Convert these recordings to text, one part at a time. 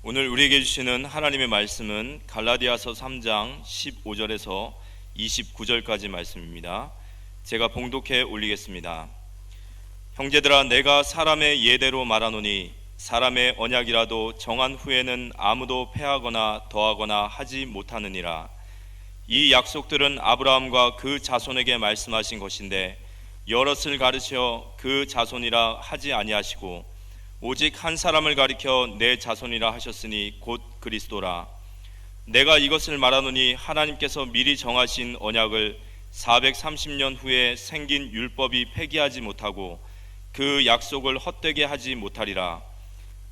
오늘 우리에게 주시는 하나님의 말씀은 갈라디아서 3장 15절에서 29절까지 말씀입니다. 제가 봉독해 올리겠습니다. 형제들아, 내가 사람의 예대로 말하노니 사람의 언약이라도 정한 후에는 아무도 패하거나 더하거나 하지 못하느니라. 이 약속들은 아브라함과 그 자손에게 말씀하신 것인데 여럿을 가르쳐 그 자손이라 하지 아니하시고 오직 한 사람을 가리켜 내 자손이라 하셨으니 곧 그리스도라. 내가 이것을 말하노니 하나님께서 미리 정하신 언약을 430년 후에 생긴 율법이 폐기하지 못하고 그 약속을 헛되게 하지 못하리라.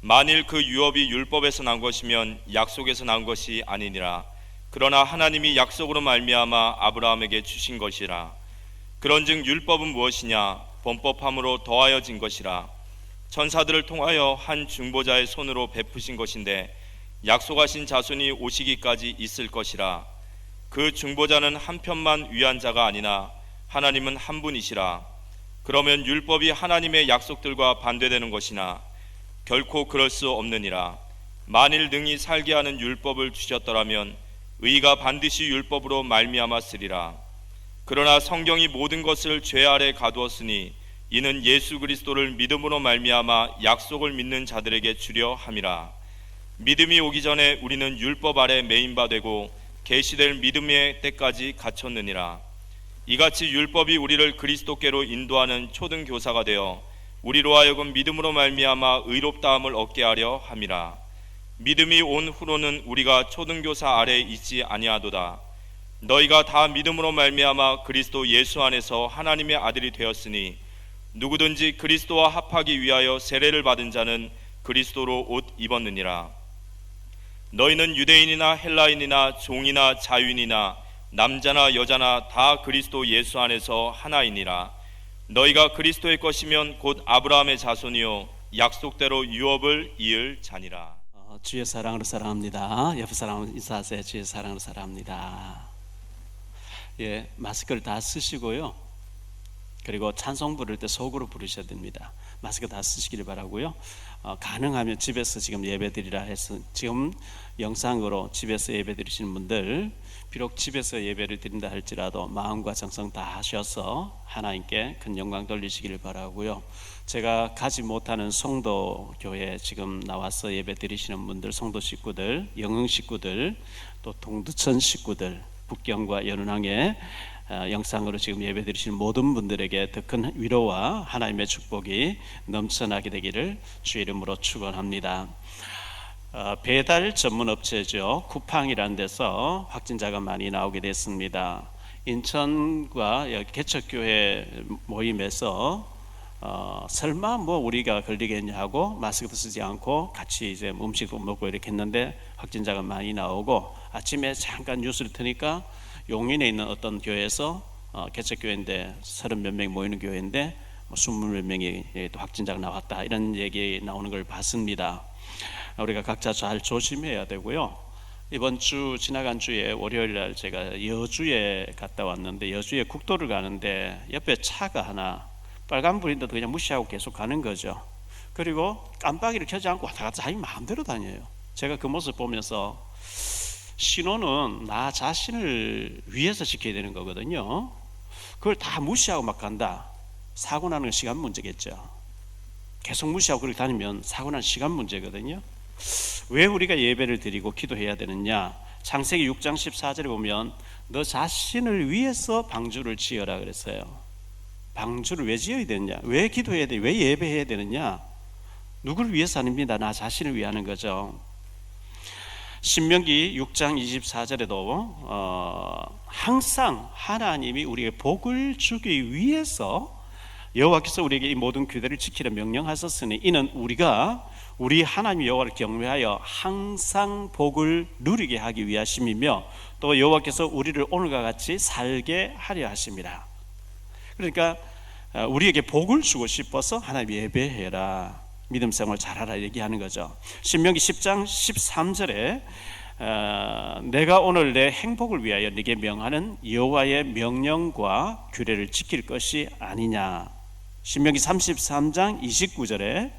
만일 그 유업이 율법에서 난 것이면 약속에서 난 것이 아니니라. 그러나 하나님이 약속으로 말미암아 아브라함에게 주신 것이라. 그런즉 율법은 무엇이냐? 범법함으로 더하여진 것이라. 천사들을 통하여 한 중보자의 손으로 베푸신 것인데 약속하신 자손이 오시기까지 있을 것이라. 그 중보자는 한편만 위한 자가 아니나 하나님은 한 분이시라. 그러면 율법이 하나님의 약속들과 반대되는 것이나 결코 그럴 수 없느니라. 만일 능히 살게 하는 율법을 주셨더라면 의가 반드시 율법으로 말미암았으리라. 그러나 성경이 모든 것을 죄 아래 가두었으니 이는 예수 그리스도를 믿음으로 말미암아 약속을 믿는 자들에게 주려 함이라. 믿음이 오기 전에 우리는 율법 아래 매인 바 되고 계시될 믿음의 때까지 갇혔느니라. 이같이 율법이 우리를 그리스도께로 인도하는 초등 교사가 되어 우리로 하여금 믿음으로 말미암아 의롭다함을 얻게 하려 함이라. 믿음이 온 후로는 우리가 초등 교사 아래 있지 아니하도다. 너희가 다 믿음으로 말미암아 그리스도 예수 안에서 하나님의 아들이 되었으니 누구든지 그리스도와 합하기 위하여 세례를 받은 자는 그리스도로 옷 입었느니라. 너희는 유대인이나 헬라인이나 종이나 자유인이나 남자나 여자나 다 그리스도 예수 안에서 하나이니라. 너희가 그리스도의 것이면 곧 아브라함의 자손이요 약속대로 유업을 이을 자니라. 주의 사랑으로 사랑합니다. 옆에 사람 인사하세요. 주의 사랑으로 사랑합니다. 마스크를 다 쓰시고요. 그리고 찬송 부를 때 속으로 부르셔야 됩니다. 마스크 다 쓰시기를 바라고요. 가능하면 집에서 지금 예배드리라 해서 지금 영상으로 집에서 예배드리시는 분들, 비록 집에서 예배를 드린다 할지라도 마음과 정성 다 하셔서 하나님께 큰 영광 돌리시기를 바라고요. 제가 가지 못하는 송도 교회 지금 나와서 예배 드리시는 분들, 송도 식구들, 영흥 식구들, 또 동두천 식구들, 북경과 연운항에 영상으로 지금 예배 드리시는 모든 분들에게 더 큰 위로와 하나님의 축복이 넘쳐나게 되기를 주의 이름으로 축원합니다. 배달 전문 업체죠. 쿠팡이라는 데서 확진자가 많이 나오게 됐습니다. 인천과 개척교회 모임에서 설마 우리가 걸리겠냐 하고 마스크도 쓰지 않고 같이 이제 음식도 먹고 이렇게 했는데 확진자가 많이 나오고, 아침에 잠깐 뉴스를 트니까 용인에 있는 어떤 교회에서 개척교회인데 30몇 명이 모이는 교회인데 20몇 명이 또 확진자가 나왔다, 이런 얘기 나오는 걸 봤습니다. 우리가 각자 잘 조심해야 되고요. 이번 주 지나간 주에 월요일 날 제가 여주에 갔다 왔는데, 여주에 국도를 가는데 옆에 차가 하나 빨간불인데도 그냥 무시하고 계속 가는 거죠. 그리고 깜빡이를 켜지 않고 왔다 갔다 자기 마음대로 다녀요. 제가 그 모습 보면서 신호는 나 자신을 위해서 지켜야 되는 거거든요. 그걸 다 무시하고 막 간다. 사고 나는 건 시간 문제겠죠. 계속 무시하고 그렇게 다니면 사고 나는 시간 문제거든요. 왜 우리가 예배를 드리고 기도해야 되느냐? 창세기 6장 14절에 보면 너 자신을 위해서 방주를 지어라 그랬어요. 방주를 왜 지어야 되느냐? 왜 기도해야 되느냐? 왜 예배해야 되느냐? 누구를 위해서 아닙니다. 나 자신을 위하는 거죠. 신명기 6장 24절에도 항상 하나님이 우리에게 복을 주기 위해서 여호와께서 우리에게 이 모든 규례를 지키라 명령하셨으니 이는 우리가 우리 하나님 여호와를 경외하여 항상 복을 누리게 하기 위하심이며 또 여호와께서 우리를 오늘과 같이 살게 하려 하심이라. 그러니까 우리에게 복을 주고 싶어서 하나님 예배해라, 믿음 생활 잘하라 얘기하는 거죠. 신명기 10장 13절에 내가 오늘 내 행복을 위하여 네게 명하는 여호와의 명령과 규례를 지킬 것이 아니냐. 신명기 33장 29절에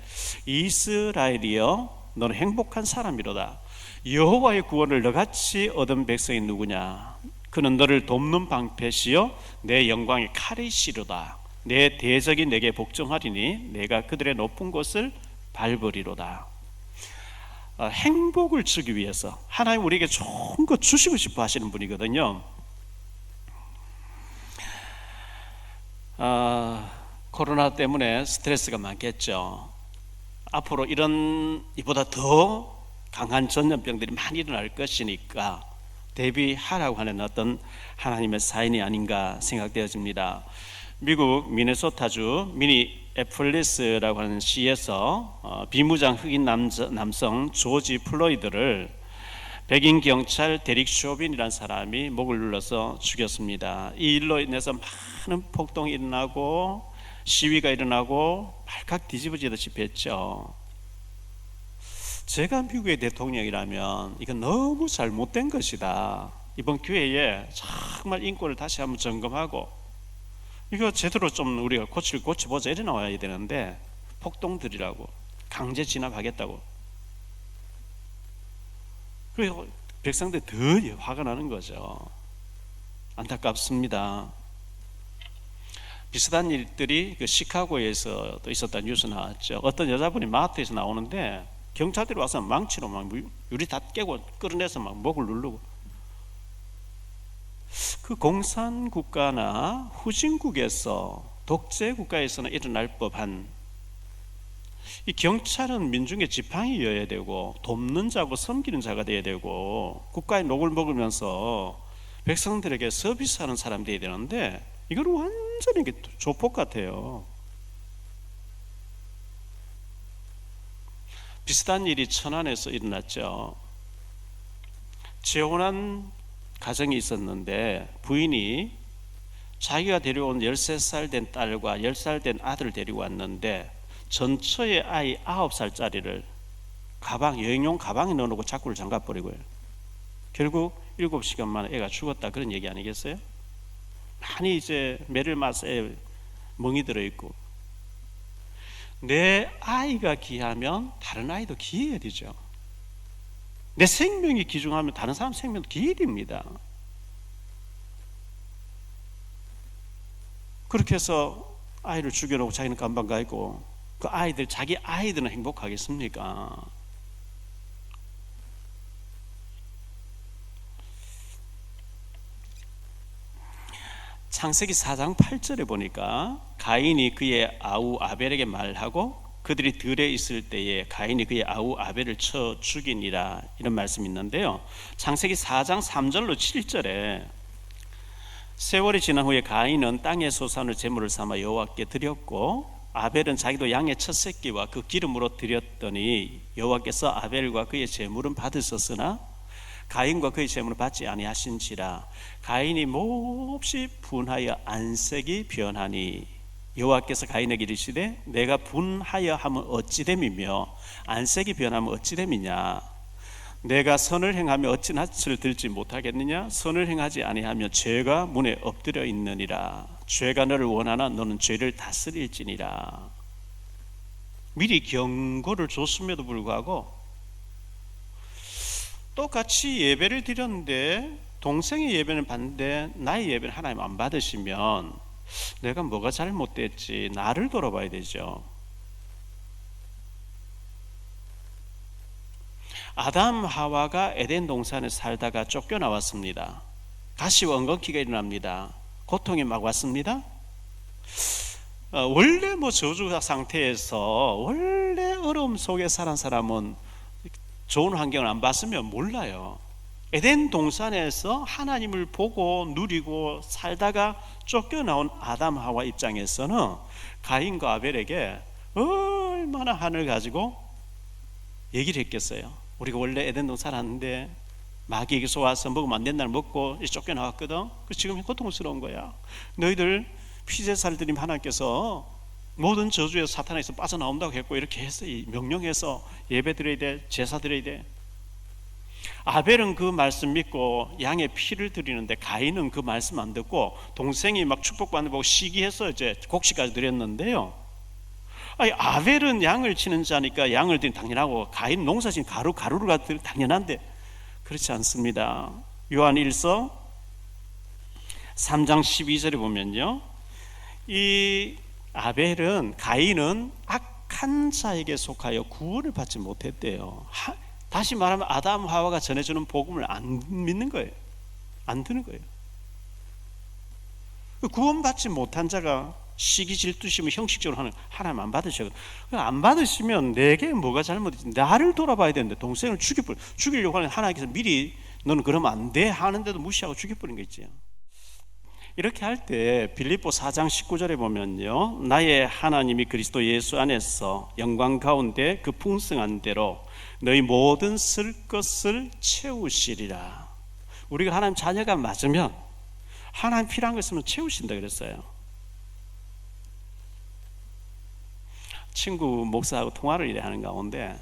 이스라엘이여 너는 행복한 사람이로다. 여호와의 구원을 너같이 얻은 백성이 누구냐? 그는 너를 돕는 방패시요 내 영광의 칼이시로다. 내 대적이 내게 복종하리니 내가 그들의 높은 곳을 밟으리로다. 행복을 주기 위해서 하나님 우리에게 좋은 거 주시고 싶어 하시는 분이거든요. 코로나 때문에 스트레스가 많겠죠. 앞으로 이보다 더 강한 전염병들이 많이 일어날 것이니까 대비하라고 하는 어떤 하나님의 사인이 아닌가 생각되어집니다. 미국 미네소타주 미니애폴리스라고 하는 시에서 비무장 흑인 남성 조지 플로이드를 백인 경찰 데릭 쇼빈이라는 사람이 목을 눌러서 죽였습니다. 이 일로 인해서 많은 폭동이 일어나고 시위가 일어나고 발칵 뒤집어지듯이 했죠. 제가 미국의 대통령이라면 이건 너무 잘못된 것이다. 이번 기회에 정말 인권을 다시 한번 점검하고 이거 제대로 좀 우리가 고쳐보자 이래 나와야 되는데 폭동들이라고 강제 진압하겠다고. 그리고 백성들이 더 화가 나는 거죠. 안타깝습니다. 비슷한 일들이 시카고에서도 있었다는 뉴스 나왔죠. 어떤 여자분이 마트에서 나오는데 경찰들이 와서 망치로 막 유리 다 깨고 끌어내서 막 목을 누르고. 그 공산국가나 후진국에서 독재 국가에서는 일어날 법한 이 경찰은 민중의 지팡이여야 되고 돕는 자고 섬기는 자가 되어야 되고 국가의 녹을 먹으면서 백성들에게 서비스하는 사람 되어야 되는데 이건 완전히 조폭 같아요. 비슷한 일이 천안에서 일어났죠. 재혼한 가정이 있었는데 부인이 자기가 데려온 13살 된 딸과 10살 된 아들을 데리고 왔는데 전처의 아이 9살짜리를 여행용 가방에 넣어놓고 자꾸를 잠가버리고요. 결국 7시간 만에 애가 죽었다 그런 얘기 아니겠어요? 많이 이제 메릴맛에 멍이 들어있고 내 아이가 귀하면 다른 아이도 귀해야 되죠. 내 생명이 귀중하면 다른 사람 생명도 귀해야 됩니다. 그렇게 해서 아이를 죽여놓고 자기는 감방 가 있고 그 아이들 자기 아이들은 행복하겠습니까? 창세기 4장 8절에 보니까 가인이 그의 아우 아벨에게 말하고 그들이 들에 있을 때에 가인이 그의 아우 아벨을 쳐 죽이니라 이런 말씀이 있는데요. 창세기 4장 3절로 7절에 세월이 지난 후에 가인은 땅의 소산을 제물을 삼아 여호와께 드렸고 아벨은 자기도 양의 첫 새끼와 그 기름으로 드렸더니 여호와께서 아벨과 그의 제물은 받으셨으나 가인과 그의 제물을 받지 아니하신지라. 가인이 몹시 분하여 안색이 변하니 여호와께서 가인에게 이르시되 내가 분하여 하면 어찌 됨이며 안색이 변하면 어찌 됨이냐. 내가 선을 행하며 어찌 낯을 들지 못하겠느냐. 선을 행하지 아니하며 죄가 문에 엎드려 있느니라. 죄가 너를 원하나 너는 죄를 다스릴지니라. 미리 경고를 줬음에도 불구하고 똑같이 예배를 드렸는데 동생의 예배는 받는데 나의 예배는 하나님 안 받으시면 내가 뭐가 잘못됐지 나를 돌아봐야 되죠. 아담 하와가 에덴 동산에 살다가 쫓겨나왔습니다. 가시와 엉겅퀴가 일어납니다. 고통이 막 왔습니다. 원래 저주 상태에서 원래 어려움 속에 살은 사람은 좋은 환경을 안 봤으면 몰라요. 에덴 동산에서 하나님을 보고 누리고 살다가 쫓겨나온 아담 하와 입장에서는 가인과 아벨에게 얼마나 한을 가지고 얘기를 했겠어요. 우리가 원래 에덴 동산 살았는데 마귀에게서 와서 먹으면 안 된다는 먹고 쫓겨나왔거든. 지금 고통스러운 거야. 너희들 피제살들이 하나님께서 모든 저주에서 사탄에서 빠져나온다고 했고 이렇게 해서 명령해서 예배 드려야 돼, 제사 드려야 돼. 아벨은 그 말씀 믿고 양의 피를 드리는데 가인은 그 말씀 안 듣고 동생이 막 축복받는 거 보고 시기해서 이제 곡식까지 드렸는데요. 아니, 아벨은 양을 치는 자니까 양을 드린 당연하고, 가인 농사진 가루가 당연한데 그렇지 않습니다. 요한 1서 3장 12절에 보면요, 이 아벨은, 가인은 악한 자에게 속하여 구원을 받지 못했대요. 다시 말하면 아담 하와가 전해주는 복음을 안 믿는 거예요. 안 듣는 거예요. 구원받지 못한 자가 시기 질투심을 형식적으로 하는, 하나님 안 받으셔요. 안 받으시면 내게 뭐가 잘못이지, 나를 돌아봐야 되는데 동생을 죽이려고 하는, 하나님께서 미리 너는 그러면 안 돼 하는데도 무시하고 죽여버린 거 있죠. 이렇게 할 때 빌립보 4장 19절에 보면요, 나의 하나님이 그리스도 예수 안에서 영광 가운데 그 풍성한 대로 너희 모든 쓸 것을 채우시리라. 우리가 하나님 자녀가 맞으면 하나님 필요한 거 있으면 채우신다 그랬어요. 친구 목사하고 통화를 하는 가운데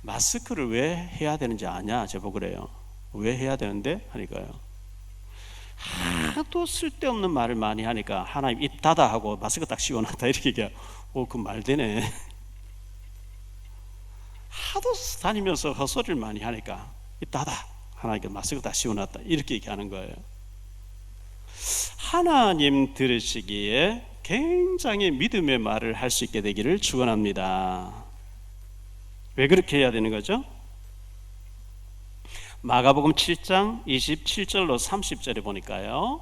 마스크를 왜 해야 되는지 아냐 저보고 그래요. 왜 해야 되는데? 하니까요, 하도 쓸데없는 말을 많이 하니까 하나님 입 닫아 하고 마스크 딱 씌워놨다 이렇게 얘기해요. 그 말 되네. 하도 다니면서 헛소리를 많이 하니까 입 닫아, 하나님께 마스크 딱 씌워놨다 이렇게 얘기하는 거예요. 하나님 들으시기에 굉장히 믿음의 말을 할 수 있게 되기를 축원합니다. 왜 그렇게 해야 되는 거죠? 마가복음 7장 27절로 30절에 보니까요,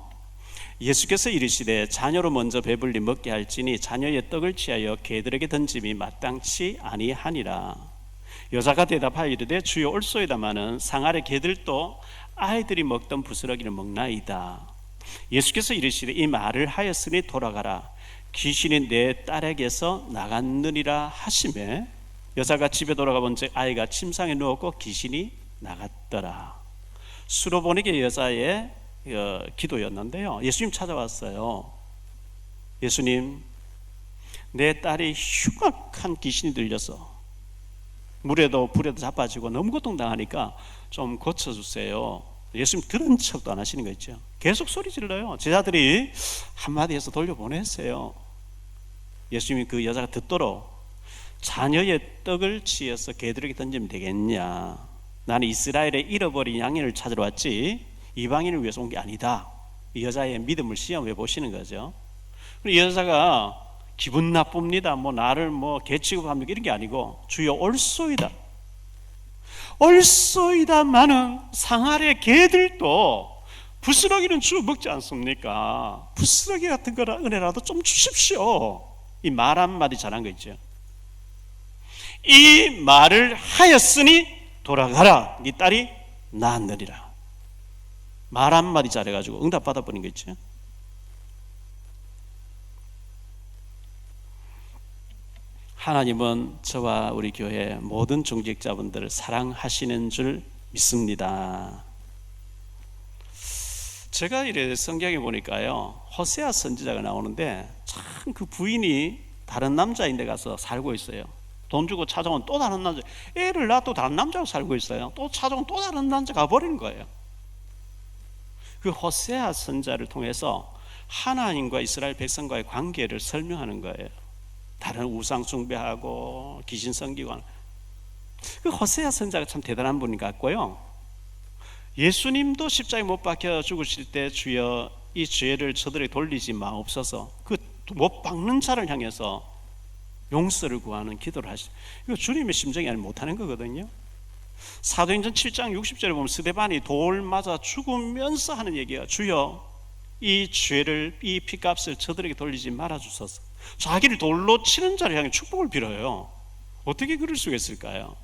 예수께서 이르시되 자녀로 먼저 배불리 먹게 할지니 자녀의 떡을 취하여 개들에게 던짐이 마땅치 아니하니라. 여자가 대답하여 이르되 주여 옳소이다마는 상아래 개들도 아이들이 먹던 부스러기를 먹나이다. 예수께서 이르시되 이 말을 하였으니 돌아가라, 귀신이 내 딸에게서 나갔느니라 하시매 여자가 집에 돌아가 본즉 아이가 침상에 누웠고 귀신이 나갔더라. 수로보니게 여자의 기도였는데요, 예수님 찾아왔어요. 예수님, 내 딸이 흉악한 귀신이 들려서 물에도 불에도 자빠지고 너무 고통당하니까 좀 고쳐주세요. 예수님 들은 척도 안 하시는 거 있죠. 계속 소리 질러요. 제자들이 한마디 해서 돌려보냈어요. 예수님이 그 여자가 듣도록 자녀의 떡을 취해서 개들에게 던지면 되겠냐, 나는 이스라엘의 잃어버린 양을 찾으러 왔지 이방인을 위해서 온 게 아니다. 이 여자의 믿음을 시험해 보시는 거죠. 이 여자가 기분 나쁩니다, 나를 개 취급합니까 이런 게 아니고 주여 옳소이다, 옳소이다마는 상아래 개들도 부스러기는 주워 먹지 않습니까? 부스러기 같은 거라 은혜라도 좀 주십시오. 이 말 한마디 잘한 거 있죠. 이 말을 하였으니 돌아가라, 네 딸이 나았느니라. 말 한마디 잘해가지고 응답 받아버린 거 있죠. 하나님은 저와 우리 교회 모든 중직자분들을 사랑하시는 줄 믿습니다. 제가 이래 성경에 보니까요, 호세아 선지자가 나오는데 참 그 부인이 다른 남자인 데 가서 살고 있어요. 돈 주고 찾아온 또 다른 남자, 애를 낳아 또 다른 남자하고 살고 있어요. 또 찾아온 또 다른 남자 가버리는 거예요. 그 호세아 선지자를 통해서 하나님과 이스라엘 백성과의 관계를 설명하는 거예요. 다른 우상 숭배하고 귀신 섬기고. 그 호세아 선지자가 참 대단한 분 같고요, 예수님도 십자가에 못 박혀 죽으실 때 주여 이 죄를 저들에게 돌리지 마옵소서, 그 못 박는 자를 향해서 용서를 구하는 기도를 하시죠. 이거 주님의 심정이 아니면 못하는 거거든요. 사도행전 7장 60절에 보면 스데반이 돌 맞아 죽으면서 하는 얘기가 주여 이 죄를, 이 피값을 저들에게 돌리지 말아 주소서. 자기를 돌로 치는 자를 향해 축복을 빌어요. 어떻게 그럴 수가 있을까요?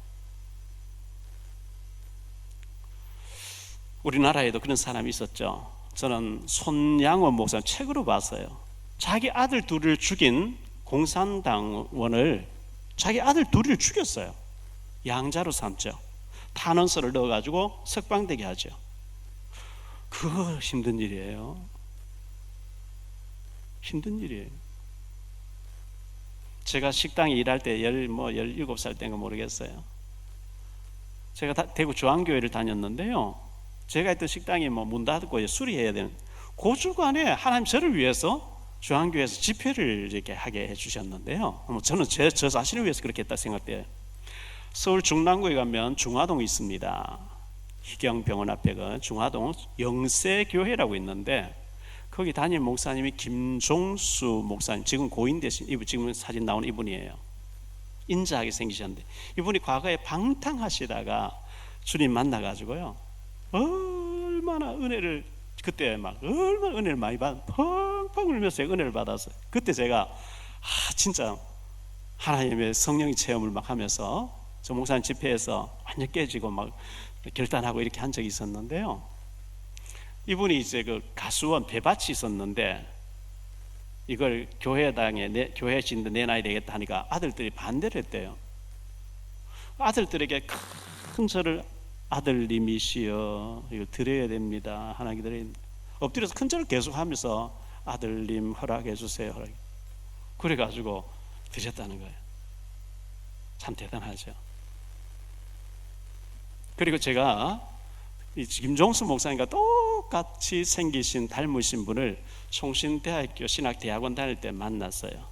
우리나라에도 그런 사람이 있었죠. 저는 손양원 목사 책으로 봤어요. 자기 아들 둘을 죽인 공산당원을, 자기 아들 둘을 죽였어요. 양자로 삼죠. 탄원서를 넣어가지고 석방되게 하죠. 그거 힘든 일이에요. 힘든 일이에요. 제가 식당에 일할 때 17살 때인가 모르겠어요. 제가 대구 중앙교회를 다녔는데요, 제가 있던 식당이 문 닫고 수리해야 되는, 그 주간에 하나님 저를 위해서 중앙교회에서 집회를 이렇게 하게 해주셨는데요. 저는 저 자신을 위해서 그렇게 했다 생각돼요. 서울 중랑구에 가면 중화동이 있습니다. 희경병원 앞에 그 중화동 영세교회라고 있는데 거기 담임 목사님이 김종수 목사님, 지금 고인 되신 이분, 지금 사진 나오는 이분이에요. 인자하게 생기셨는데 이분이 과거에 방탕하시다가 주님 만나가지고요, 얼마나 은혜를, 그때 막 얼마나 은혜를 많이 펑펑 울면서 은혜를 받았어요. 그때 제가 진짜 하나님의 성령의 체험을 막 하면서 저 목사님 집회에서 완전 깨지고 막 결단하고 이렇게 한 적이 있었는데요. 이분이 이제 그 가수원 배밭이 있었는데 이걸 교회당에 교회 짓는데 내놔야 되겠다 하니까 아들들이 반대를 했대요. 아들들에게 큰 절을, 아들님이시여 이거 드려야 됩니다, 하나님 드려야 됩니다. 엎드려서 큰 절을 계속 하면서 아들님 허락해 주세요, 그래가지고 드렸다는 거예요. 참 대단하죠. 그리고 제가 이 김종수 목사님과 똑같이 생기신 닮으신 분을 총신대학교 신학대학원 다닐 때 만났어요.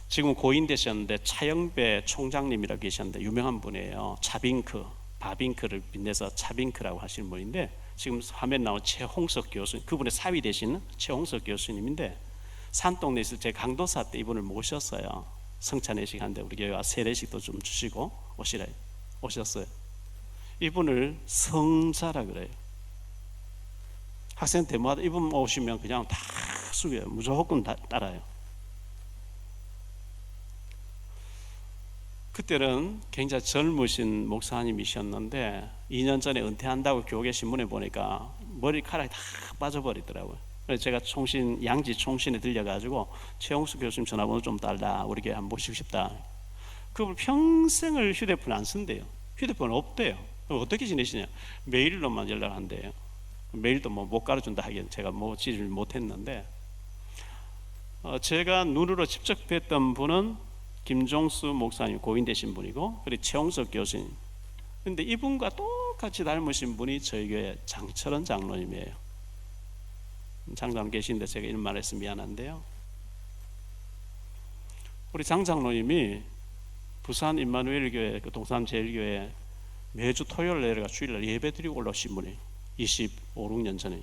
지금 고인 되셨는데 차영배 총장님이라고 계셨는데 유명한 분이에요. 차빙크, 바빙크를 빛내서 차빙크라고 하시는 분인데 지금 화면 나온 최홍석 교수님, 그분의 사위 되시는 최홍석 교수님인데 산동네에서 제 강도사 때 이분을 모셨어요. 성찬회식 하는데 우리 교회와 세례식도 좀 주시고 오셨어요. 이분을 성자라 그래요. 학생 때마다 이분 오시면 그냥 다 숙여요. 무조건 따라요. 그때는 굉장히 젊으신 목사님이셨는데 2년 전에 은퇴한다고 교계 신문에 보니까 머리카락이 다 빠져버리더라고요. 그래서 제가 양지 총신에 들려가지고 최홍수 교수님 전화번호 좀 달라, 우리 교회 한번 모시고 싶다. 그분 평생을 휴대폰 안 쓴대요. 휴대폰 없대요. 어떻게 지내시냐? 메일로만 연락한대요. 메일도 뭐 못 가르준다 하기엔 제가 뭐 지를 못했는데 제가 눈으로 직접 뵀던 분은 김종수 목사님, 고인 되신 분이고, 그리고 최홍석 교수님. 근데 이분과 똑같이 닮으신 분이 저희 교회 장철원 장로님이에요. 장로님 계신데 제가 이런 말 해서 미안한데요, 우리 장 장로님이 부산 임마누엘 교회, 그 동산 제일교회 매주 토요일 내려가 주일날 예배 드리고 올라오신 분이 25, 6년 전에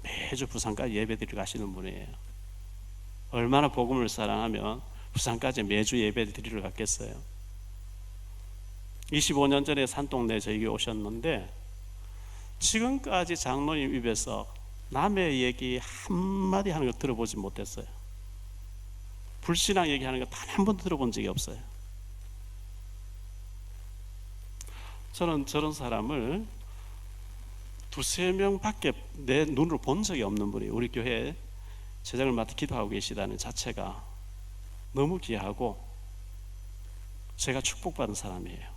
매주 부산까지 예배 드리고 가시는 분이에요. 얼마나 복음을 사랑하면 부산까지 매주 예배 드리러 갔겠어요. 25년 전에 산동네 저에게 오셨는데 지금까지 장로님 입에서 남의 얘기 한마디 하는 거 들어보지 못했어요. 불신앙 얘기하는 거 단 한 번도 들어본 적이 없어요. 저는 저런 사람을 두세 명밖에 내 눈으로 본 적이 없는 분이 우리 교회에 제작을 맡아 기도하고 계시다는 자체가 너무 귀하고 제가 축복받은 사람이에요.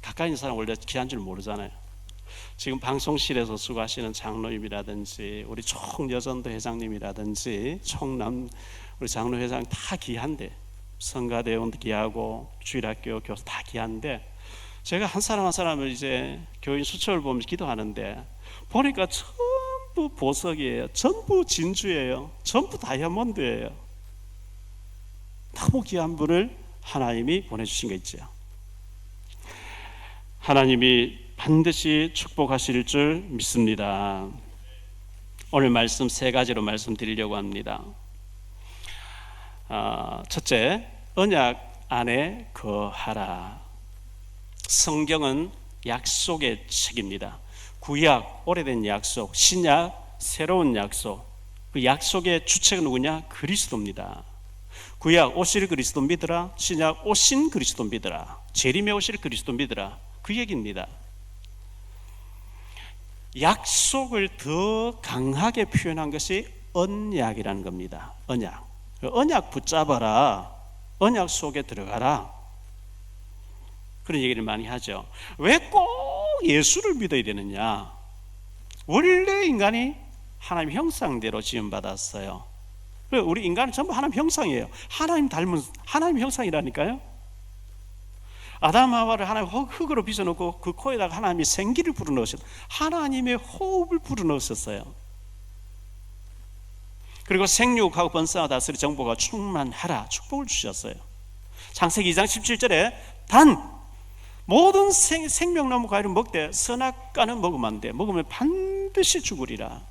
가까이 있는 사람 원래 귀한 줄 모르잖아요. 지금 방송실에서 수고하시는 장로님이라든지 우리 총여전도 회장님이라든지 총남 우리 장로 회장 다 귀한데, 성가대원도 귀하고 주일학교 교수 다 귀한데, 제가 한 사람 한 사람을 이제 교인 수첩을 보면서 기도하는데 보니까 전부 보석이에요. 전부 진주예요. 전부 다이아몬드예요. 너무 귀한 분을 하나님이 보내주신 거 있죠. 하나님이 반드시 축복하실 줄 믿습니다. 오늘 말씀 세 가지로 말씀드리려고 합니다. 첫째, 언약 안에 거하라. 성경은 약속의 책입니다. 구약, 오래된 약속, 신약, 새로운 약속. 그 약속의 주체가 누구냐? 그리스도입니다. 구약 오실 그리스도 믿으라, 신약 오신 그리스도 믿으라, 재림에 오실 그리스도 믿으라, 그 얘기입니다. 약속을 더 강하게 표현한 것이 언약이라는 겁니다. 언약. 언약 붙잡아라. 언약 속에 들어가라. 그런 얘기를 많이 하죠. 왜 꼭 예수를 믿어야 되느냐? 원래 인간이 하나님 형상대로 지음받았어요. 우리 인간은 전부 하나님 형상이에요. 하나님 닮은 하나님 형상이라니까요. 아담 하와를 하나님 흙으로 빚어놓고 그 코에다가 하나님이 생기를 불어넣으셨어요. 하나님의 호흡을 불어넣으셨어요. 그리고 생육하고 번성하고 다스릴 정보가 충만하라 축복을 주셨어요. 창세기 2장 17절에 단 모든 생명나무 과일을 먹되 선악과는 먹으면 안 돼. 먹으면 반드시 죽으리라.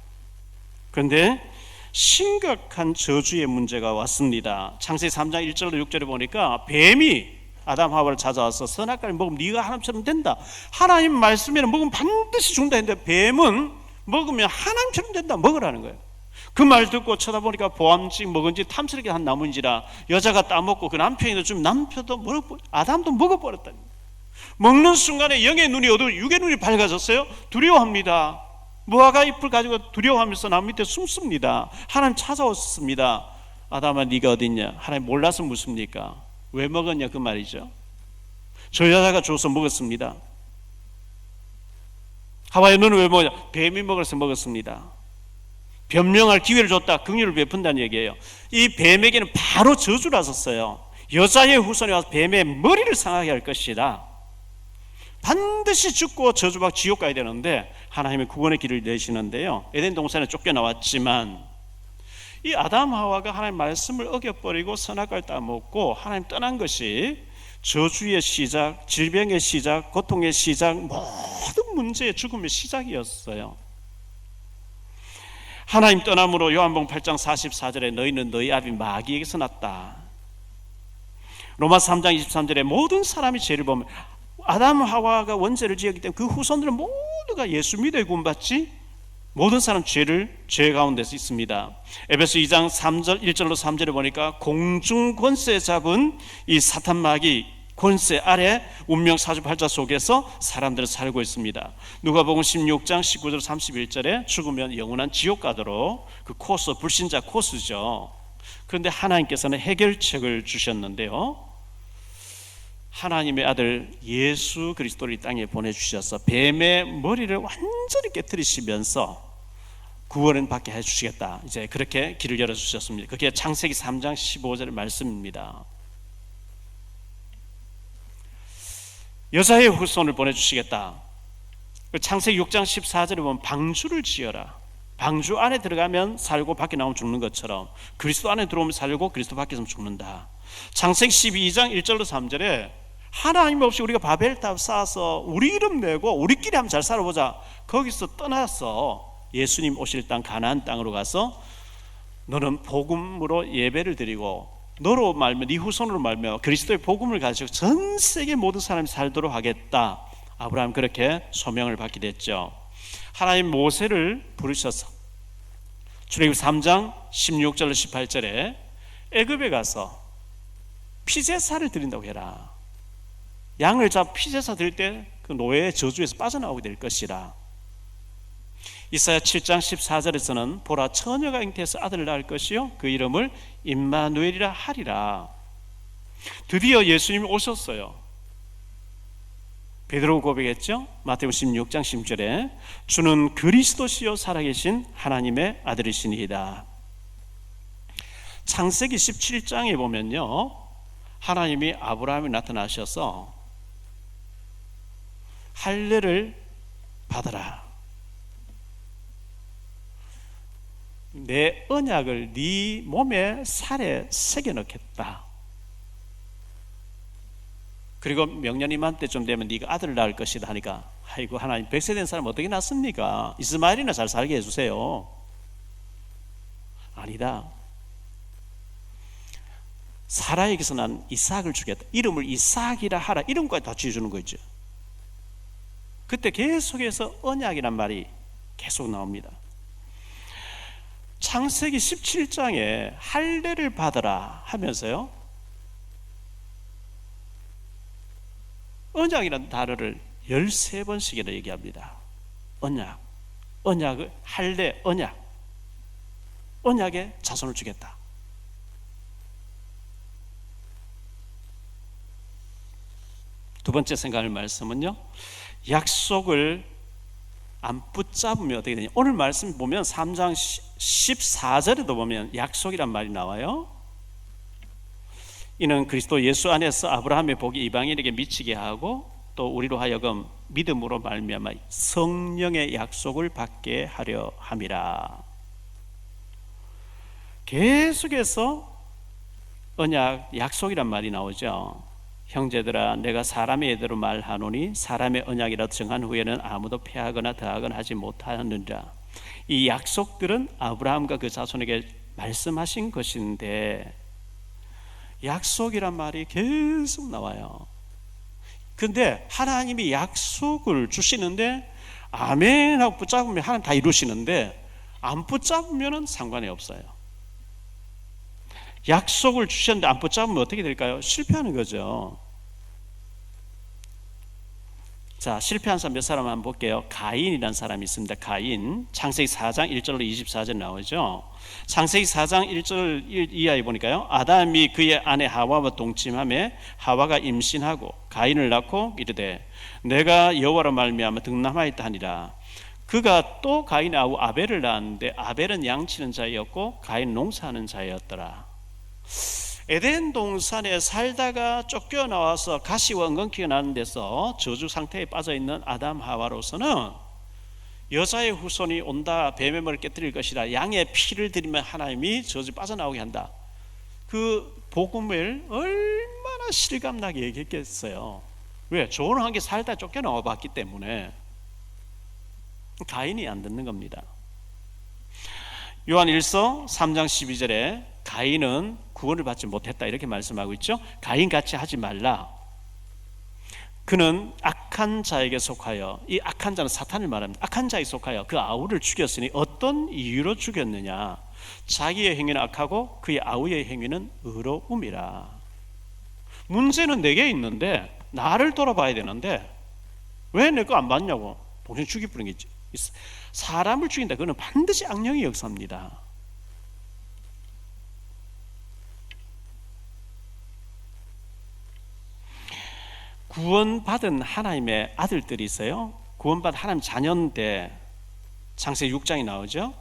그런데 심각한 저주의 문제가 왔습니다. 창세기 3장 1절로 6절에 보니까 뱀이 아담 하와를 찾아와서 선악과를 먹으면 네가 하나님처럼 된다. 하나님 말씀에는 먹으면 반드시 죽는다 했는데 뱀은 먹으면 하나님처럼 된다. 먹으라는 거예요. 그 말 듣고 쳐다보니까 보암직 먹은지 탐스럽게 한 나무인지라 여자가 따먹고 그 남편이 좀 남편도 아담도 먹어버렸다. 먹는 순간에 영의 눈이 어두워 육의 눈이 밝아졌어요. 두려워합니다. 무화과 잎을 가지고 두려워하면서 나무 밑에 숨습니다. 하나님 찾아왔습니다. 아담아 네가 어디 있냐? 하나님 몰라서 묻습니까? 왜 먹었냐 그 말이죠. 저 여자가 줘서 먹었습니다. 하와의 너는 왜 먹었냐? 뱀이 먹어서 먹었습니다. 변명할 기회를 줬다. 긍휼을 베푼다는 얘기예요. 이 뱀에게는 바로 저주라서 써요. 여자의 후손이 와서 뱀의 머리를 상하게 할 것이다. 반드시 죽고 저주받고 지옥 가야 되는데 하나님의 구원의 길을 내시는데요. 에덴 동산에 쫓겨나왔지만 이 아담 하와가 하나님 말씀을 어겨버리고 선악과를 따먹고 하나님 떠난 것이 저주의 시작, 질병의 시작, 고통의 시작, 모든 문제의 죽음의 시작이었어요. 하나님 떠남으로 요한복음 8장 44절에 너희는 너희 아비 마귀에게서 났다. 로마 3장 23절에 모든 사람이 죄를 보면 아담 하와가 원죄를 지었기 때문에 그 후손들은 모두가 예수 믿어 구원받지 모든 사람 죄 가운데서 있습니다. 에베소 2장 3절 1절로 3절에 보니까 공중 권세 잡은 이 사탄 마귀 권세 아래 운명 사주팔자 속에서 사람들은 살고 있습니다. 누가복음 16장 19절 31절에 죽으면 영원한 지옥 가도록 그 코스 불신자 코스죠. 그런데 하나님께서는 해결책을 주셨는데요. 하나님의 아들 예수 그리스도를 이 땅에 보내주셔서 뱀의 머리를 완전히 깨뜨리시면서 구원을 받게 해주시겠다. 이제 그렇게 길을 열어주셨습니다. 그게 창세기 3장 15절의 말씀입니다. 여자의 후손을 보내주시겠다. 창세기 6장 14절에 보면 방주를 지어라. 방주 안에 들어가면 살고 밖에 나오면 죽는 것처럼 그리스도 안에 들어오면 살고 그리스도 밖에서 죽는다. 창세기 12장 1절로 3절에 하나님 없이 우리가 바벨탑 쌓아서 우리 이름 내고 우리끼리 한번 잘 살아보자. 거기서 떠나서 예수님 오실 땅 가나안 땅으로 가서 너는 복음으로 예배를 드리고 너로 말며 네 후손으로 말며 그리스도의 복음을 가지고 전 세계 모든 사람이 살도록 하겠다. 아브라함 그렇게 소명을 받게 됐죠. 하나님 모세를 부르셔서 출애굽 3장 16절로 18절에 애굽에 가서 피제사를 드린다고 해라. 양을 잡아 피제사 드릴 때 그 노예의 저주에서 빠져나오게 될 것이라. 이사야 7장 14절에서는 보라 처녀가 잉태해서 아들을 낳을 것이요 그 이름을 임마누엘이라 하리라. 드디어 예수님이 오셨어요. 베드로가 고백했죠. 마태복음 16장 10절에 주는 그리스도시요 살아계신 하나님의 아들이시니이다. 창세기 17장에 보면요 하나님이 아브라함에 나타나셔서 할례를 받아라. 내 언약을 네 몸에 살에 새겨 넣겠다. 그리고 명년 이맘 때쯤 되면 네가 아들을 낳을 것이다 하니까 아이고 하나님 100세 된 사람 어떻게 낳습니까? 이스마엘이나 잘 살게 해주세요. 아니다. 사라에게서 난 이삭을 주겠다. 이름을 이삭이라 하라. 이름까지 다 지어주는 거 있죠. 그때 계속해서 언약이란 말이 계속 나옵니다. 창세기 17장에 할례를 받아라 하면서요 언약이라는 단어를 13번씩이나 얘기합니다. 언약을 할례 언약에 자손을 주겠다. 두 번째 생각할 말씀은요 약속을 안 붙잡으면 어떻게 되냐. 오늘 말씀 보면 3장 14절에도 보면 약속이란 말이 나와요. 이는 그리스도 예수 안에서 아브라함의 복이 이방인에게 미치게 하고 또 우리로 하여금 믿음으로 말미암아 성령의 약속을 받게 하려 함이라. 계속해서 언약, 약속이란 말이 나오죠. 형제들아 내가 사람의 예대로 말하노니 사람의 언약이라 정한 후에는 아무도 폐하거나 더하거나 하지 못하느니라. 이 약속들은 아브라함과 그 자손에게 말씀하신 것인데 약속이란 말이 계속 나와요. 그런데 하나님이 약속을 주시는데 아멘 하고 붙잡으면 하나님 다 이루시는데 안 붙잡으면 상관이 없어요. 약속을 주셨는데 안 붙잡으면 어떻게 될까요? 실패하는 거죠. 자, 실패한 사람 몇 사람 한번 볼게요. 가인이라는 사람이 있습니다. 가인. 창세기 4장 1절로 24절 나오죠. 창세기 4장 1절 이하에 보니까요, 아담이 그의 아내 하와와 동침하며 하와가 임신하고 가인을 낳고 이르되 내가 여호와로 말미암아 등남하였다 하니라. 그가 또 가인의 아우 아벨을 낳았는데 아벨은 양치는 자였고 가인 농사하는 자였더라. 에덴 동산에 살다가 쫓겨나와서 가시와 엉겅퀴가 나는 데서 저주 상태에 빠져있는 아담 하와로서는 여자의 후손이 온다 뱀의 머리를 깨뜨릴 것이라, 양의 피를 들이면 하나님이 저주 빠져나오게 한다. 그 복음을 얼마나 실감나게 얘기했겠어요. 왜? 좋은 환경에 살다 쫓겨나와 봤기 때문에. 가인이 안 듣는 겁니다. 요한 1서 3장 12절에 가인은 구원을 받지 못했다 이렇게 말씀하고 있죠. 가인같이 하지 말라. 그는 악한 자에게 속하여, 이 악한 자는 사탄을 말합니다. 악한 자에 속하여 그 아우를 죽였으니 어떤 이유로 죽였느냐? 자기의 행위는 악하고 그의 아우의 행위는 의로움이라. 문제는 내게 있는데 나를 돌아봐야 되는데 왜 내 거 안 봤냐고. 동생 죽이 부른 게 있지. 사람을 죽인다. 그는 반드시 악령의 역사입니다. 구원받은 하나님의 아들들이 있어요. 구원받은 하나님 자녀인데 창세기 6장이 나오죠.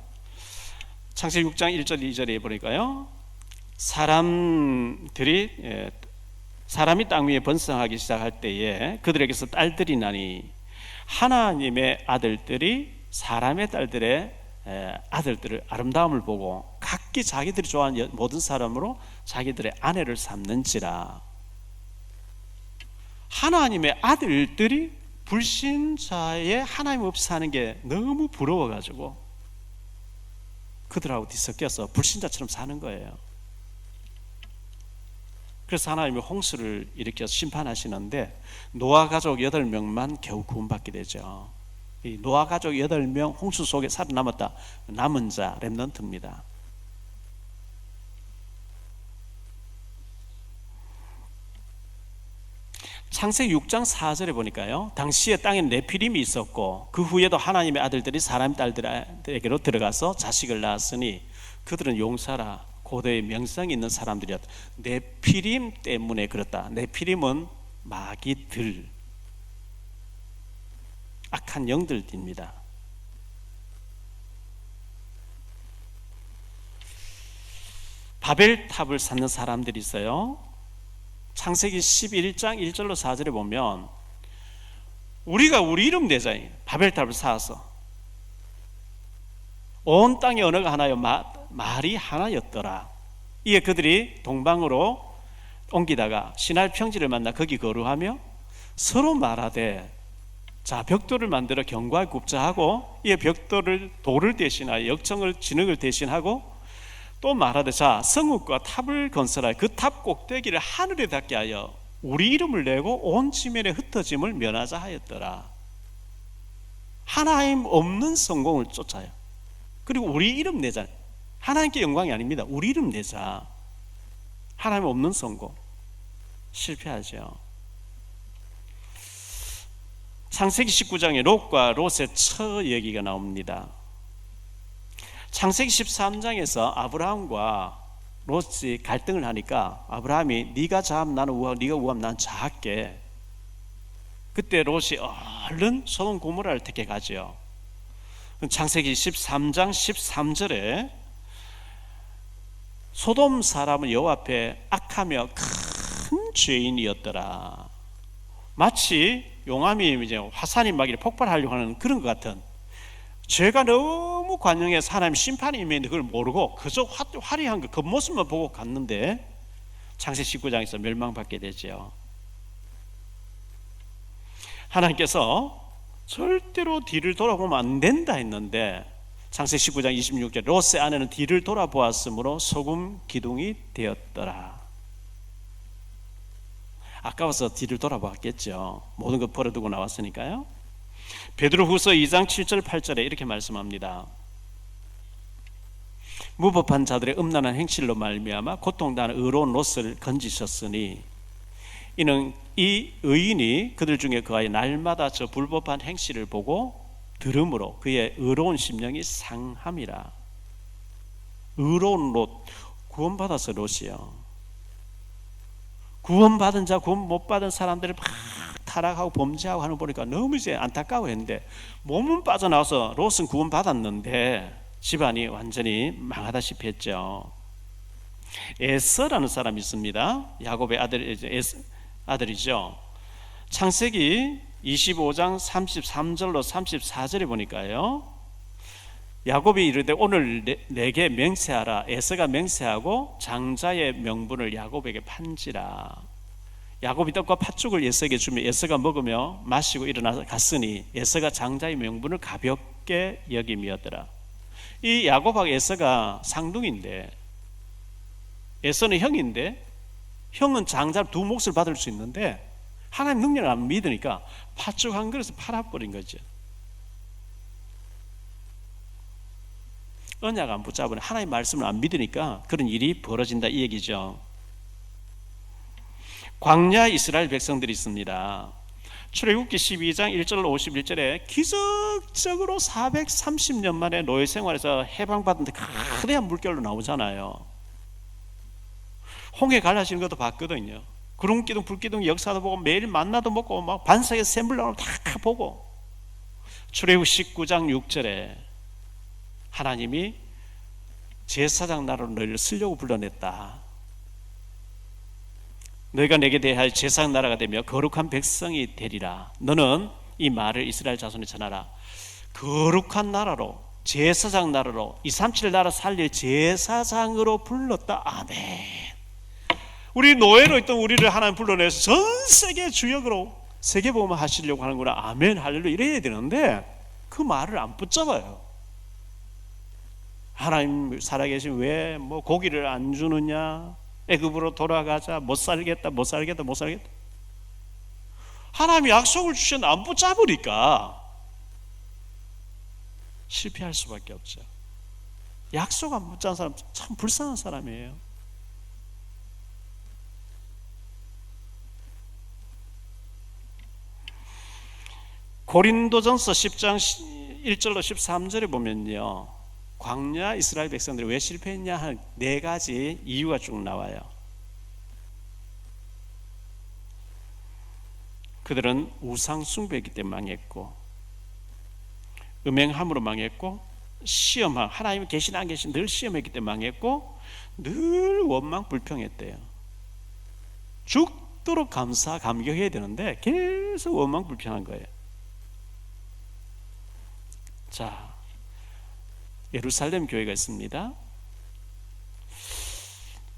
창세기 6장 1절 2절에 보니까요, 사람이 땅 위에 번성하기 시작할 때에 그들에게서 딸들이 나니 하나님의 아들들이 사람의 딸들의 아들들을 아름다움을 보고 각기 자기들이 좋아하는 모든 사람으로 자기들의 아내를 삼는지라. 하나님의 아들들이 불신자의 하나님 없이 사는 게 너무 부러워가지고 그들하고 뒤섞여서 불신자처럼 사는 거예요. 그래서 하나님이 홍수를 일으켜 심판하시는데 노아 가족 8명만 겨우 구원받게 되죠. 이 노아 가족 8명 홍수 속에 살아남았다. 남은 자 렘넌트입니다. 창세기 6장 4절에 보니까요, 당시에 땅에 네피림이 있었고 그 후에도 하나님의 아들들이 사람 딸들에게로 들어가서 자식을 낳았으니 그들은 용사라 고대의 명성이 있는 사람들이었다. 네피림 때문에 그렇다. 네피림은 마귀들, 악한 영들입니다. 바벨탑을 쌓는 사람들이 있어요. 창세기 11장 1절로 4절에 보면 우리가 우리 이름 내자. 바벨탑을 쌓아서 온 땅의 언어가 하나요 말이 하나였더라. 이에 그들이 동방으로 옮기다가 시날 평지를 만나 거기 거루하며 서로 말하되, 자, 벽돌을 만들어 견고하게 굽자 하고, 이에 벽돌을 돌을 대신하여 역청을 진흙을 대신하고 또 말하되, 자, 성읍과 탑을 건설하여 그 탑 꼭대기를 하늘에 닿게 하여 우리 이름을 내고 온 지면에 흩어짐을 면하자 하였더라. 하나님 없는 성공을 쫓아요. 그리고 우리 이름 내자. 하나님께 영광이 아닙니다. 우리 이름 내자. 하나님 없는 성공. 실패하죠. 창세기 19장에 롯과 롯의 처 얘기가 나옵니다. 창세기 13장에서 아브라함과 롯이 갈등을 하니까 아브라함이 네가 자하면 나는 우하고 네가 우하면 나는 자할게. 그때 롯이 얼른 소돔 고모라를 택해 가죠. 창세기 13장 13절에 소돔 사람은 여호와 앞에 악하며 큰 죄인이었더라. 마치 용암이 이제 화산이 막 폭발하려고 하는 그런 것 같은, 죄가 너무 관영해서 하나님 심판이 임했는데 그걸 모르고 그저 화려한 그 겉모습만 보고 갔는데 창세기 19장에서 멸망받게 되죠. 하나님께서 절대로 뒤를 돌아보면 안 된다 했는데 창세기 19장 26절 롯의 아내는 뒤를 돌아보았으므로 소금 기둥이 되었더라. 아까워서 뒤를 돌아봤겠죠. 모든 것 버려두고 나왔으니까요. 베드로후서 2장 7절 8절에 이렇게 말씀합니다. 무법한 자들의 음란한 행실로 말미암아 고통당하는 의로운 롯을 건지셨으니 이는 이 의인이 그들 중에 거하여 날마다 저 불법한 행실을 보고 들음으로 그의 의로운 심령이 상함이라. 의로운 롯, 구원받아서 롯이요. 구원받은 자, 구원 못 받은 사람들을 막 타락하고 범죄하고 하는 거 보니까 너무 이제 안타까워했는데 몸은 빠져나와서 롯은 구원받았는데 집안이 완전히 망하다시피 했죠. 에서라는 사람이 있습니다. 야곱의 아들이죠. 창세기 25장 33절로 34절에 보니까요, 야곱이 이르되 오늘 내게 맹세하라. 에서가 맹세하고 장자의 명분을 야곱에게 판지라. 야곱이 떡과 팥죽을 에서에게 주며 에서가 먹으며 마시고 일어나서 갔으니 에서가 장자의 명분을 가볍게 여김이었더라. 이 야곱하고 에서가 쌍둥이인데 에서는 형인데 형은 장자 두 몫을 받을 수 있는데 하나님 능력을 안 믿으니까 팥죽 한 그릇을 팔아버린 거죠. 언약 안 붙잡으니 하나님 말씀을 안 믿으니까 그런 일이 벌어진다 이 얘기죠. 광야 이스라엘 백성들이 있습니다. 출애굽기 12장 1절 51절에 기적적으로 430년 만에 노예 생활에서 해방받은 데 거대한 물결로 나오잖아요. 홍해 갈라지는 것도 봤거든요. 구름기둥 불기둥 역사도 보고 매일 만나도 먹고 막 반석에서 샘물 나오는 다 보고. 출애굽 19장 6절에 하나님이 제사장 나라로 너희를 쓰려고 불러냈다. 너희가 내게 대하여 제사장 나라가 되며 거룩한 백성이 되리라. 너는 이 말을 이스라엘 자손에 전하라. 거룩한 나라로, 제사장 나라로, 237 나라 살릴 제사장으로 불렀다. 아멘. 우리 노예로 있던 우리를 하나님 불러내서 전 세계 주역으로 세계복음을 하시려고 하는구나. 아멘 할렐루야 이래야 되는데 그 말을 안 붙잡아요. 하나님 살아계신 왜 뭐 고기를 안 주느냐, 애굽으로 돌아가자, 못 살겠다. 하나님이 약속을 주셨는데 안 붙잡으니까 실패할 수밖에 없죠. 약속 안 붙잡은 사람 참 불쌍한 사람이에요. 고린도전서 10장 1절로 13절에 보면요, 광야 이스라엘 백성들이 왜 실패했냐 한 네 가지 이유가 쭉 나와요. 그들은 우상 숭배했기 때문에 망했고, 음행함으로 망했고, 시험함, 하나님이 계시나 안 계시나 늘 시험했기 때문에 망했고, 늘 원망 불평했대요. 죽도록 감격해야 되는데 계속 원망 불평한 거예요. 자, 예루살렘 교회가 있습니다.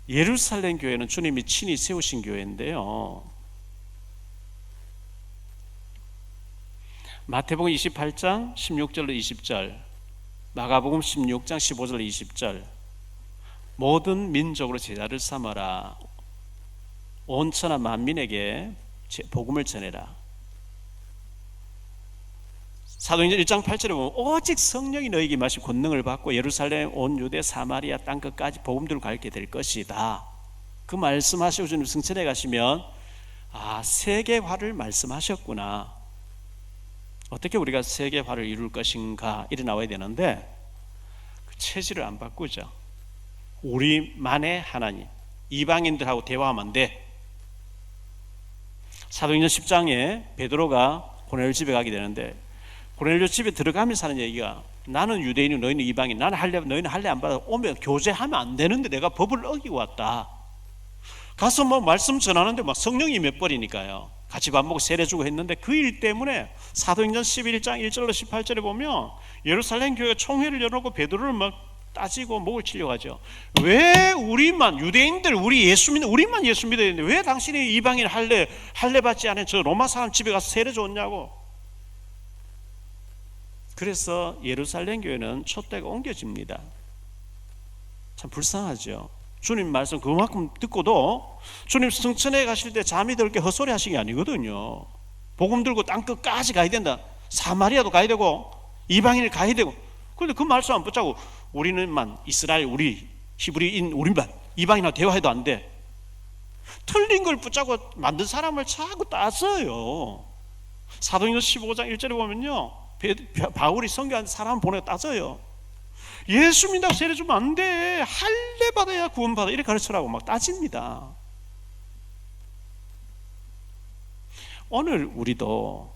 예루살렘 교회는 주님이 친히 세우신 교회인데요, 마태복음 28장 16절로 20절, 마가복음 16장 15절로 20절, 모든 민족으로 제자를 삼아라, 온 천하 만민에게 복음을 전해라. 사도행전 1장 8절에 보면 오직 성령이 너에게 임하시고 권능을 받고 예루살렘 온 유대 사마리아 땅끝까지 복음들을 가르치게 될 것이다. 그 말씀하시고 주님 승천해 가시면 세계화를 말씀하셨구나. 어떻게 우리가 세계화를 이룰 것인가 이래 나와야 되는데 그 체질을 안 바꾸죠. 우리만의 하나님, 이방인들하고 대화하면 안 돼. 사도행전 10장에 베드로가 고넬료 집에 가게 되는데 고넬료 집에 들어가면서 하는 얘기가, 나는 유대인이고 너희는 이방인, 나는 할례 너희는 할례 안 받아 오면 교제하면 안 되는데 내가 법을 어기고 왔다. 가서 뭐 말씀 전하는데 막 성령이 몇 버리니까요. 같이 밥 먹고 세례 주고 했는데 그 일 때문에 사도행전 11장 1절로 18절에 보면 예루살렘 교회가 총회를 열어놓고 베드로를 막 따지고 목을 치려고 하죠. 왜 우리만, 유대인들 우리 예수 믿는, 우리만 예수 믿어야 되는데 왜 당신이 이방인 할례 받지 않은 저 로마 사람 집에 가서 세례 줬냐고. 그래서 예루살렘 교회는 촛대가 옮겨집니다. 참 불쌍하죠. 주님 말씀 그만큼 듣고도 주님 성천에 가실 때 잠이 들 게 헛소리 하신 게 아니거든요. 복음 들고 땅끝까지 가야 된다. 사마리아도 가야 되고 이방인을 가야 되고. 그런데 그 말씀 안 붙잡고 우리는만 이스라엘, 우리 히브리인 우리만 이방인하고 대화해도 안 돼. 틀린 걸 붙잡고 만든 사람을 자꾸 따져요. 사도행전 15장 1절에 보면요, 바울이 선교한 사람 보내고 따져요. 예수 믿는다고 세례 주면 안 돼. 할례 받아야 구원받아. 이렇게 가르치라고 막 따집니다. 오늘 우리도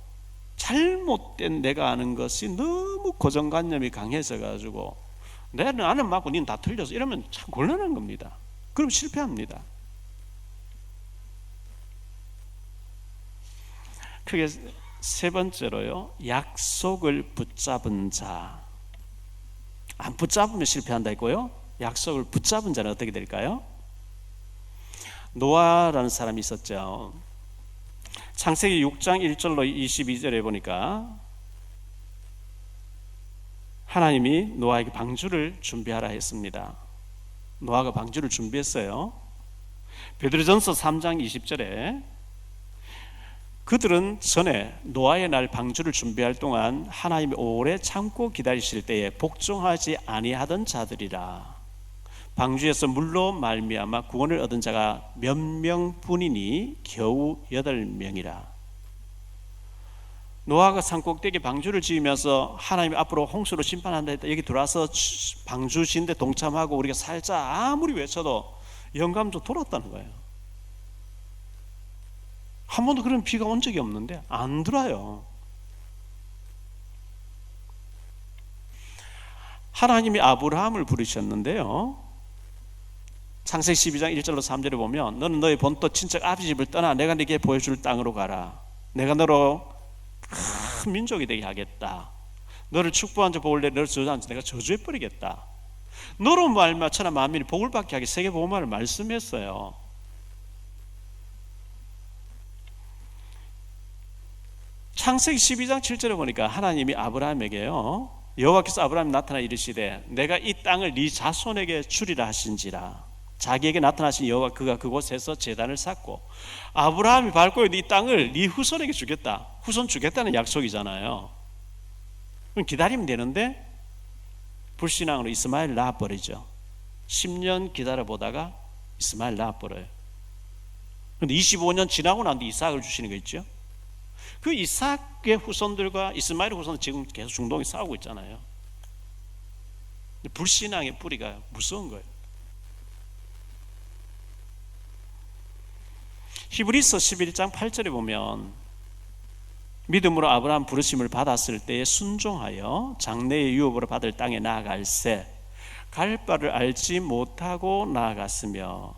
잘못된 내가 아는 것이 너무 고정관념이 강해져 가지고 나는 맞고 니는 다 틀려서 이러면 참 곤란한 겁니다. 그럼 실패합니다. 크게 세 번째로요, 약속을 붙잡은 자. 안 붙잡으면 실패한다 했고요, 약속을 붙잡은 자는 어떻게 될까요? 노아라는 사람이 있었죠. 창세기 6장 1절로 22절에 보니까 하나님이 노아에게 방주를 준비하라 했습니다. 노아가 방주를 준비했어요. 베드로전서 3장 20절에 그들은 전에 노아의 날 방주를 준비할 동안 하나님이 오래 참고 기다리실 때에 복종하지 아니하던 자들이라. 방주에서 물로 말미암아 구원을 얻은 자가 몇 명뿐이니 겨우 8명이라. 노아가 산꼭대기에 방주를 지으면서 하나님이 앞으로 홍수로 심판한다 했다. 여기 들어와서 방주 짓는데 동참하고 우리가 살자 아무리 외쳐도 영감 좀 돌았다는 거예요. 한 번도 그런 비가 온 적이 없는데 안 들어요. 하나님이 아브라함을 부르셨는데요, 창세기 12장 1절로 3절에 보면 너는 너의 본토 친척 아비 집을 떠나 내가 네게 보여줄 땅으로 가라. 내가 너로 큰 민족이 되게 하겠다. 너를 축복한 자 복을 내, 너를 저주한 자 내가 저주해버리겠다. 너로 말미암아 천하 만민이 복을 받게 하게 세계복음화를 말씀했어요. 창세기 12장 7절에 보니까 하나님이 아브라함에게요, 여호와께서 아브라함이 나타나 이르시되 내가 이 땅을 네 자손에게 주리라 하신지라. 자기에게 나타나신 여호와 그가 그곳에서 제단을 쌓고 아브라함이 밟고 있는 이 땅을 네 후손에게 주겠다. 후손 주겠다는 약속이잖아요. 그럼 기다리면 되는데 불신앙으로 이스마엘 낳아버리죠. 10년 기다려보다가 이스마엘 낳아버려요. 그런데 25년 지나고 난 뒤 이삭을 주시는 거 있죠. 그 이삭의 후손들과 이스마엘의 후손은 지금 계속 중동에 싸우고 있잖아요. 불신앙의 뿌리가 무서운 거예요. 히브리서 11장 8절에 보면 믿음으로 아브라함 부르심을 받았을 때에 순종하여 장래의 유업으로 받을 땅에 나아갈새 갈 바를 알지 못하고 나아갔으며.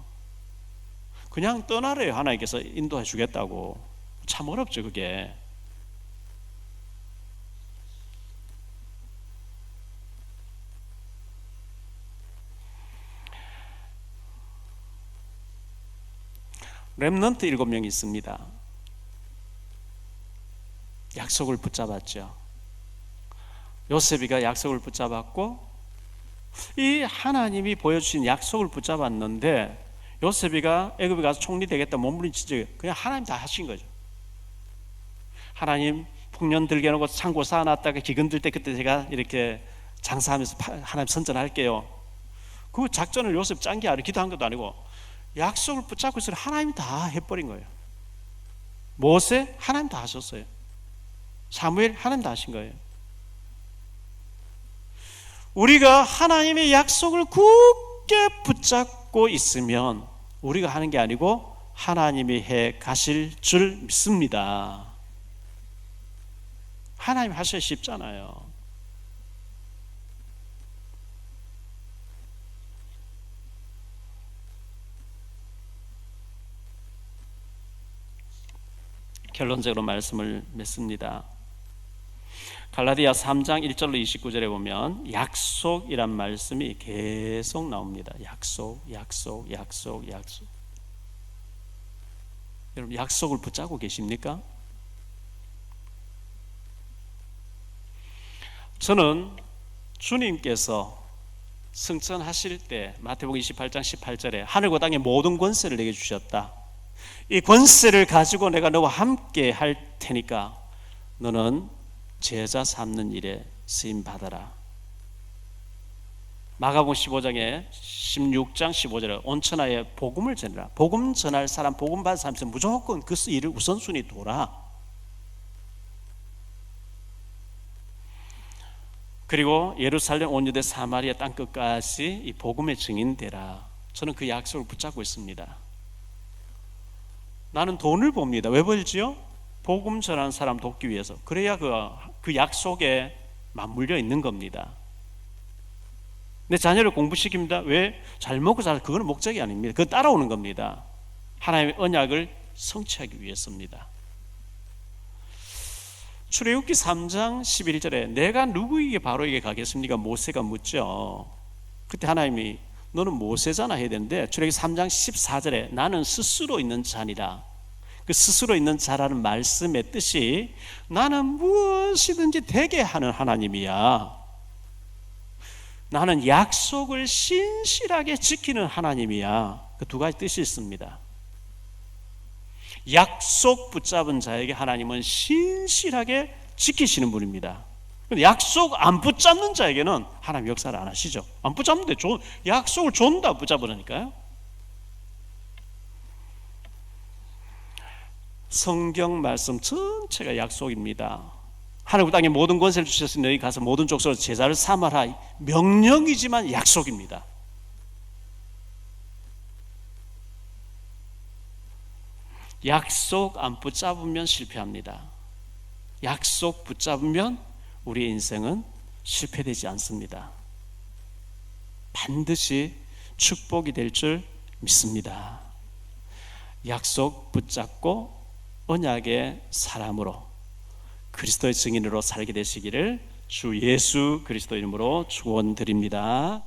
그냥 떠나래요. 하나님께서 인도해 주겠다고. 참 어렵죠 그게. 렘넌트 7명이 있습니다. 약속을 붙잡았죠. 요셉이가 약속을 붙잡았고 이 하나님이 보여주신 약속을 붙잡았는데 요셉이가 애굽에 가서 총리 되겠다 몸부림치죠. 그냥 하나님 다 하신 거죠. 하나님 풍년 들게 해놓고 창고 쌓아놨다가 기근 들 때 그때 제가 이렇게 장사하면서 하나님 선전할게요. 그 작전을 요셉 짠 게 아니고 기도한 것도 아니고 약속을 붙잡고 있으니 하나님이 다 해버린 거예요. 모세 하나님 다 하셨어요. 사무엘 하나님 다 하신 거예요. 우리가 하나님의 약속을 굳게 붙잡고 있으면 우리가 하는 게 아니고 하나님이 해 가실 줄 믿습니다. 하나님 하셔야 쉽잖아요. 결론적으로 말씀을 맺습니다. 갈라디아 3장 1절로 29절에 보면 약속이란 말씀이 계속 나옵니다. 약속. 여러분, 약속을 붙잡고 계십니까? 저는 주님께서 승천하실 때 마태복음 28장 18절에 하늘과 땅의 모든 권세를 내게 주셨다. 이 권세를 가지고 내가 너와 함께 할 테니까 너는 제자 삼는 일에 쓰임 받아라. 마가복음 15장에 16장 15절에 온 천하에 복음을 전해라. 복음 전할 사람, 복음 받을 사람에서 무조건 그 일을 우선순위 둬라. 그리고 예루살렘, 온 유대, 사마리아 땅끝까지 이 복음의 증인되라. 저는 그 약속을 붙잡고 있습니다. 나는 돈을 봅니다. 왜 벌지요? 복음 전하는 사람 돕기 위해서. 그래야 그 약속에 맞물려 있는 겁니다. 내 자녀를 공부시킵니다. 왜? 잘 먹고 잘, 그건 목적이 아닙니다. 그거 따라오는 겁니다. 하나님의 언약을 성취하기 위해서입니다. 출애굽기 3장 11절에 내가 누구에게 바로에게 가겠습니까? 모세가 묻죠. 그때 하나님이 너는 모세잖아 해야 되는데 출애굽기 3장 14절에 나는 스스로 있는 자니라. 그 스스로 있는 자라는 말씀의 뜻이 나는 무엇이든지 되게 하는 하나님이야. 나는 약속을 신실하게 지키는 하나님이야. 그 두 가지 뜻이 있습니다. 약속 붙잡은 자에게 하나님은 신실하게 지키시는 분입니다. 근데 약속 안 붙잡는 자에게는 하나님 역사를 안 하시죠. 안 붙잡는데 약속을 존다 붙잡으라니까요. 성경 말씀 전체가 약속입니다. 하늘과 땅의 모든 권세를 주셨으니 너희 가서 모든 족속으로 제자를 삼아라. 명령이지만 약속입니다. 약속 안 붙잡으면 실패합니다. 약속 붙잡으면 우리의 인생은 실패되지 않습니다. 반드시 축복이 될 줄 믿습니다. 약속 붙잡고 언약의 사람으로 그리스도의 증인으로 살게 되시기를 주 예수 그리스도 이름으로 축원드립니다.